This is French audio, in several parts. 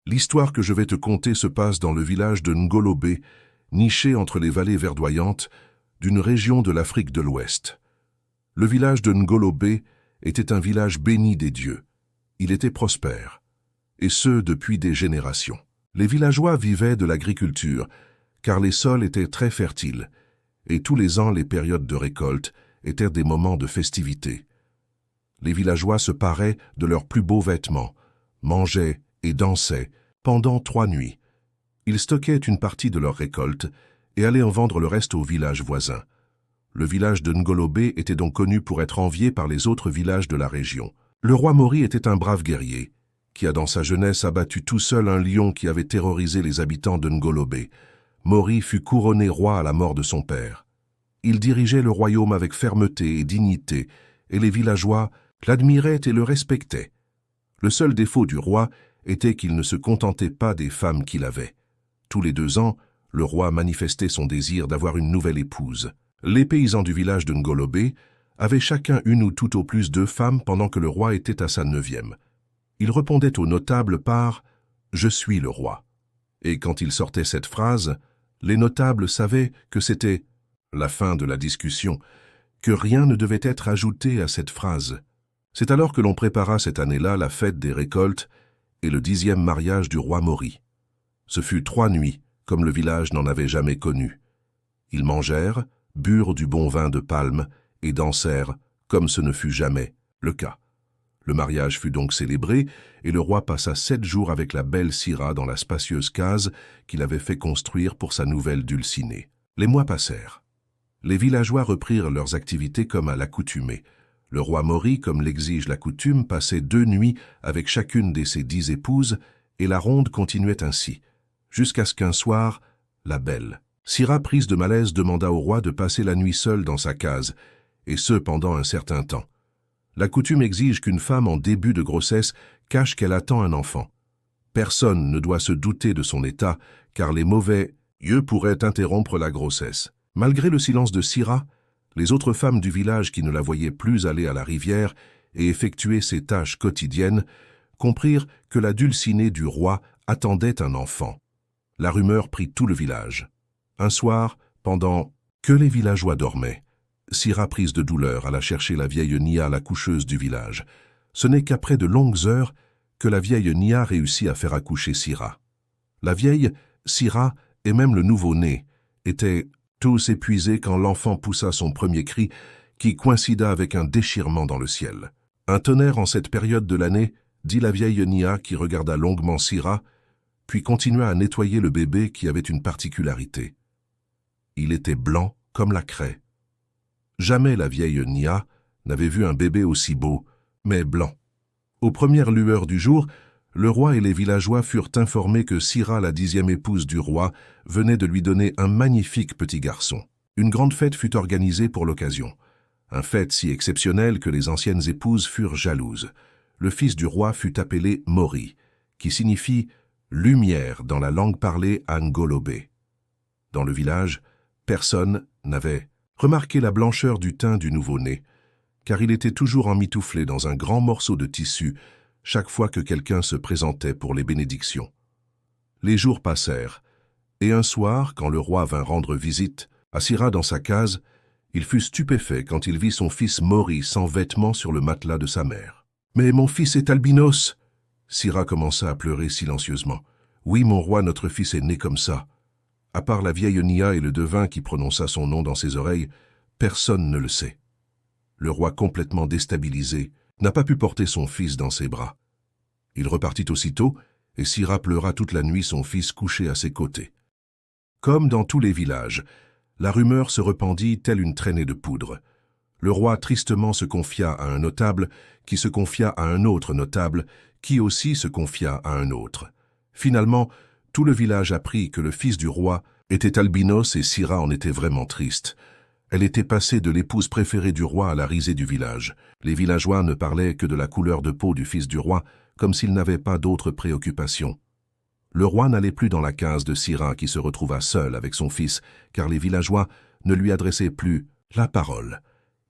L'histoire que je vais te conter se passe dans le village de Ngolobé, niché entre les vallées verdoyantes d'une région de l'Afrique de l'Ouest. Le village de Ngolobé était un village béni des dieux. Il était prospère, et ce depuis des générations. Les villageois vivaient de l'agriculture, car les sols étaient très fertiles, et tous les ans les périodes de récolte étaient des moments de festivité. Les villageois se paraient de leurs plus beaux vêtements, mangeaient et dansaient pendant 3 nuits. Ils stockaient une partie de leur récolte et allaient en vendre le reste aux villages voisins. Le village de Ngolobé était donc connu pour être envié par les autres villages de la région. Le roi Mori était un brave guerrier, qui a dans sa jeunesse abattu tout seul un lion qui avait terrorisé les habitants de Ngolobé. Mori fut couronné roi à la mort de son père. Il dirigeait le royaume avec fermeté et dignité, et les villageois l'admiraient et le respectaient. Le seul défaut du roi était qu'il ne se contentait pas des femmes qu'il avait. Tous les 2 ans, le roi manifestait son désir d'avoir une nouvelle épouse. Les paysans du village de Ngolobé avaient chacun une ou tout au plus 2 femmes pendant que le roi était à sa 9e. Il répondait aux notables par « Je suis le roi ». Et quand il sortait cette phrase, les notables savaient que c'était la fin de la discussion, que rien ne devait être ajouté à cette phrase. C'est alors que l'on prépara cette année-là la fête des récoltes et le 10e mariage du roi Mori. Ce fut 3 nuits, comme le village n'en avait jamais connu. Ils mangèrent, burent du bon vin de palme et dansèrent comme ce ne fut jamais le cas. Le mariage fut donc célébré et le roi passa 7 jours avec la belle Sira dans la spacieuse case qu'il avait fait construire pour sa nouvelle dulcinée. Les mois passèrent. Les villageois reprirent leurs activités comme à l'accoutumée. Le roi Mori, comme l'exige la coutume, passait 2 nuits avec chacune de ses 10 épouses et la ronde continuait ainsi, jusqu'à ce qu'un soir, la belle Sira, prise de malaise, demanda au roi de passer la nuit seule dans sa case, et ce pendant un certain temps. La coutume exige qu'une femme en début de grossesse cache qu'elle attend un enfant. Personne ne doit se douter de son état, car les mauvais yeux pourraient interrompre la grossesse. Malgré le silence de Sira, les autres femmes du village qui ne la voyaient plus aller à la rivière et effectuer ses tâches quotidiennes comprirent que la dulcinée du roi attendait un enfant. La rumeur prit tout le village. Un soir, pendant que les villageois dormaient, Sira, prise de douleur, alla chercher la vieille Nia, la coucheuse du village. Ce n'est qu'après de longues heures que la vieille Nia réussit à faire accoucher Sira. La vieille, Sira et même le nouveau-né étaient tous épuisés quand l'enfant poussa son premier cri qui coïncida avec un déchirement dans le ciel. Un tonnerre en cette période de l'année, dit la vieille Nia qui regarda longuement Sira, puis continua à nettoyer le bébé qui avait une particularité. Il était blanc comme la craie. Jamais la vieille Nia n'avait vu un bébé aussi beau, mais blanc. Aux premières lueurs du jour, le roi et les villageois furent informés que Sira, la 10e épouse du roi, venait de lui donner un magnifique petit garçon. Une grande fête fut organisée pour l'occasion. Un fête si exceptionnel que les anciennes épouses furent jalouses. Le fils du roi fut appelé Mori, qui signifie « lumière » dans la langue parlée à Ngolobé. Dans le village, personne n'avait remarqué la blancheur du teint du nouveau-né, car il était toujours emmitouflé dans un grand morceau de tissu chaque fois que quelqu'un se présentait pour les bénédictions. Les jours passèrent, et un soir, quand le roi vint rendre visite à Sira dans sa case, il fut stupéfait quand il vit son fils Mori sans vêtements sur le matelas de sa mère. « Mais mon fils est albinos !» Sira commença à pleurer silencieusement. « Oui, mon roi, notre fils est né comme ça. » À part la vieille Nia et le devin qui prononça son nom dans ses oreilles, personne ne le sait. Le roi, complètement déstabilisé, n'a pas pu porter son fils dans ses bras. Il repartit aussitôt, et Sira pleura toute la nuit son fils couché à ses côtés. Comme dans tous les villages, la rumeur se répandit telle une traînée de poudre. Le roi tristement se confia à un notable, qui se confia à un autre notable, qui aussi se confia à un autre. Finalement, tout le village apprit que le fils du roi était albinos et Sira en était vraiment triste. Elle était passée de l'épouse préférée du roi à la risée du village. Les villageois ne parlaient que de la couleur de peau du fils du roi, comme s'ils n'avaient pas d'autres préoccupations. Le roi n'allait plus dans la case de Sira qui se retrouva seul avec son fils, car les villageois ne lui adressaient plus la parole.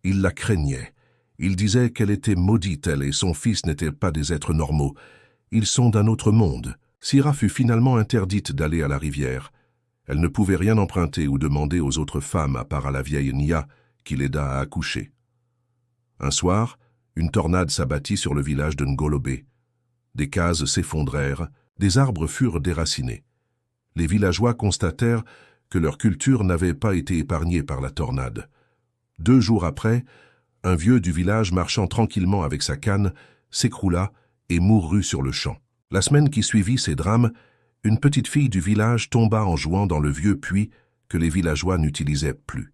Ils la craignaient. Ils disaient qu'elle était maudite, elle, et son fils n'étaient pas des êtres normaux. Ils sont d'un autre monde, Sira fut finalement interdite d'aller à la rivière. Elle ne pouvait rien emprunter ou demander aux autres femmes à part à la vieille Nia, qui l'aida à accoucher. Un soir, une tornade s'abattit sur le village de Ngolobé. Des cases s'effondrèrent, des arbres furent déracinés. Les villageois constatèrent que leur culture n'avait pas été épargnée par la tornade. 2 jours après, un vieux du village marchant tranquillement avec sa canne s'écroula et mourut sur le champ. La semaine qui suivit ces drames, une petite fille du village tomba en jouant dans le vieux puits que les villageois n'utilisaient plus.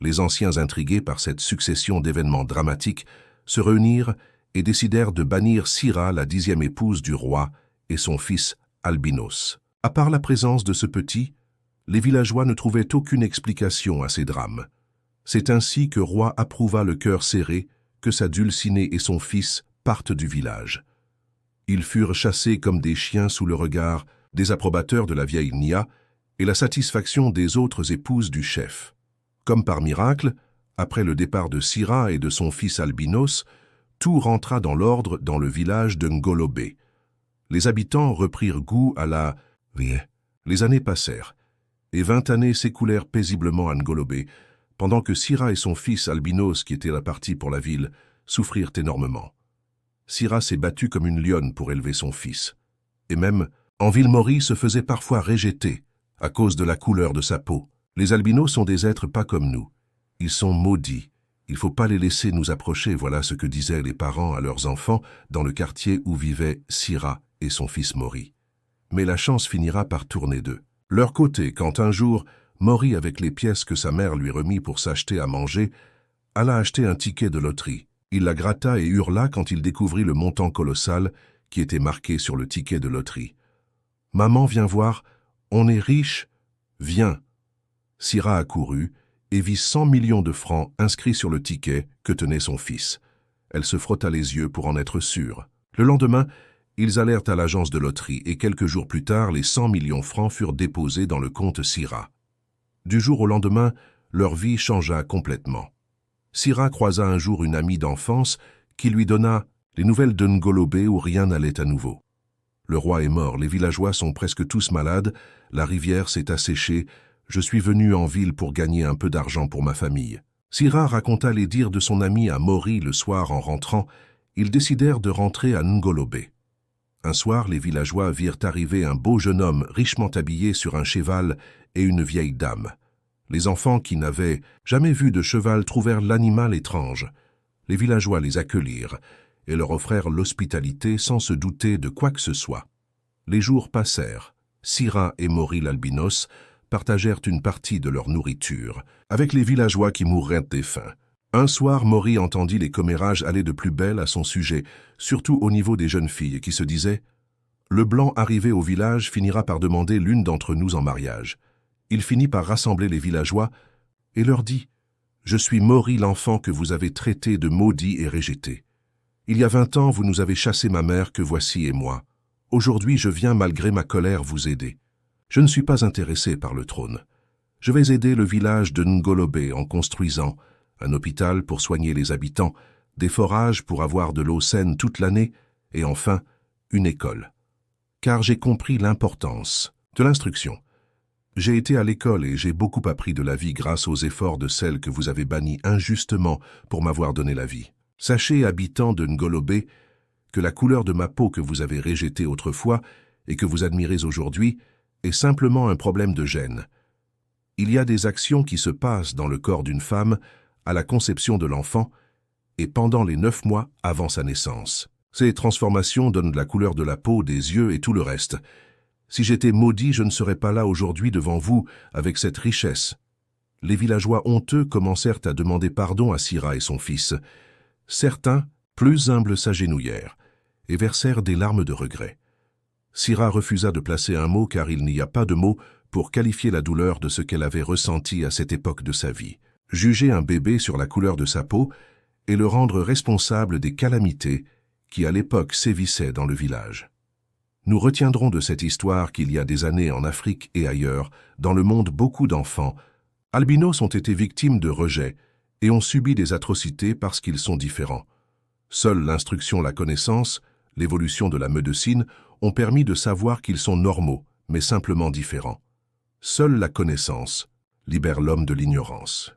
Les anciens, intrigués par cette succession d'événements dramatiques, se réunirent et décidèrent de bannir Sira, la 10e épouse du roi, et son fils Albinos. À part la présence de ce petit, les villageois ne trouvaient aucune explication à ces drames. C'est ainsi que Roi approuva le cœur serré que sa dulcinée et son fils partent du village. Ils furent chassés comme des chiens sous le regard des approbateurs de la vieille Nia et la satisfaction des autres épouses du chef. Comme par miracle, après le départ de Sira et de son fils Albinos, tout rentra dans l'ordre dans le village de Ngolobé. Les habitants reprirent goût à la vie. Les années passèrent, et 20 années s'écoulèrent paisiblement à Ngolobé, pendant que Sira et son fils Albinos, qui était parti pour la ville, souffrirent énormément. Sira s'est battue comme une lionne pour élever son fils. Et même, en ville, Mori se faisait parfois rejeter à cause de la couleur de sa peau. Les albinos sont des êtres pas comme nous. Ils sont maudits. Il ne faut pas les laisser nous approcher, voilà ce que disaient les parents à leurs enfants dans le quartier où vivaient Sira et son fils Mori. Mais la chance finira par tourner d'eux. Leur côté, quand un jour, Mori, avec les pièces que sa mère lui remit pour s'acheter à manger, alla acheter un ticket de loterie. Il la gratta et hurla quand il découvrit le montant colossal qui était marqué sur le ticket de loterie. « Maman, viens voir, on est riche, viens !» Sira accourut et vit 100 millions de francs inscrits sur le ticket que tenait son fils. Elle se frotta les yeux pour en être sûre. Le lendemain, ils allèrent à l'agence de loterie et quelques jours plus tard, les 100 millions francs furent déposés dans le compte Sira. Du jour au lendemain, leur vie changea complètement. Sira croisa un jour une amie d'enfance qui lui donna les nouvelles de Ngolobé où rien n'allait à nouveau. Le roi est mort, les villageois sont presque tous malades, la rivière s'est asséchée, je suis venu en ville pour gagner un peu d'argent pour ma famille. Sira raconta les dires de son ami à Mori le soir en rentrant. Ils décidèrent de rentrer à Ngolobé. Un soir, les villageois virent arriver un beau jeune homme richement habillé sur un cheval et une vieille dame. Les enfants qui n'avaient jamais vu de cheval trouvèrent l'animal étrange. Les villageois les accueillirent et leur offrèrent l'hospitalité sans se douter de quoi que ce soit. Les jours passèrent. Sira et Mori l'albinos partagèrent une partie de leur nourriture, avec les villageois qui mourraient de faim. Un soir, Mori entendit les commérages aller de plus belle à son sujet, surtout au niveau des jeunes filles qui se disaient « Le blanc arrivé au village finira par demander l'une d'entre nous en mariage. » Il finit par rassembler les villageois et leur dit « Je suis Mori l'enfant que vous avez traité de maudit et rejeté. Il y a 20 ans, vous nous avez chassé ma mère que voici et moi. Aujourd'hui, je viens malgré ma colère vous aider. Je ne suis pas intéressé par le trône. Je vais aider le village de Ngolobé en construisant un hôpital pour soigner les habitants, des forages pour avoir de l'eau saine toute l'année et enfin une école. Car j'ai compris l'importance de l'instruction. J'ai été à l'école et j'ai beaucoup appris de la vie grâce aux efforts de celle que vous avez bannie injustement pour m'avoir donné la vie. Sachez, habitants de Ngolobé, que la couleur de ma peau que vous avez rejetée autrefois et que vous admirez aujourd'hui est simplement un problème de gène. Il y a des actions qui se passent dans le corps d'une femme à la conception de l'enfant et pendant les 9 mois avant sa naissance. Ces transformations donnent la couleur de la peau, des yeux et tout le reste. Si j'étais maudit, je ne serais pas là aujourd'hui devant vous avec cette richesse. Les villageois honteux commencèrent à demander pardon à Sira et son fils. Certains, plus humbles, s'agenouillèrent et versèrent des larmes de regret. Sira refusa de placer un mot car il n'y a pas de mot pour qualifier la douleur de ce qu'elle avait ressenti à cette époque de sa vie. Juger un bébé sur la couleur de sa peau et le rendre responsable des calamités qui à l'époque sévissaient dans le village. Nous retiendrons de cette histoire qu'il y a des années en Afrique et ailleurs, dans le monde, beaucoup d'enfants albinos ont été victimes de rejet et ont subi des atrocités parce qu'ils sont différents. Seule l'instruction, la connaissance, l'évolution de la médecine ont permis de savoir qu'ils sont normaux, mais simplement différents. Seule la connaissance libère l'homme de l'ignorance.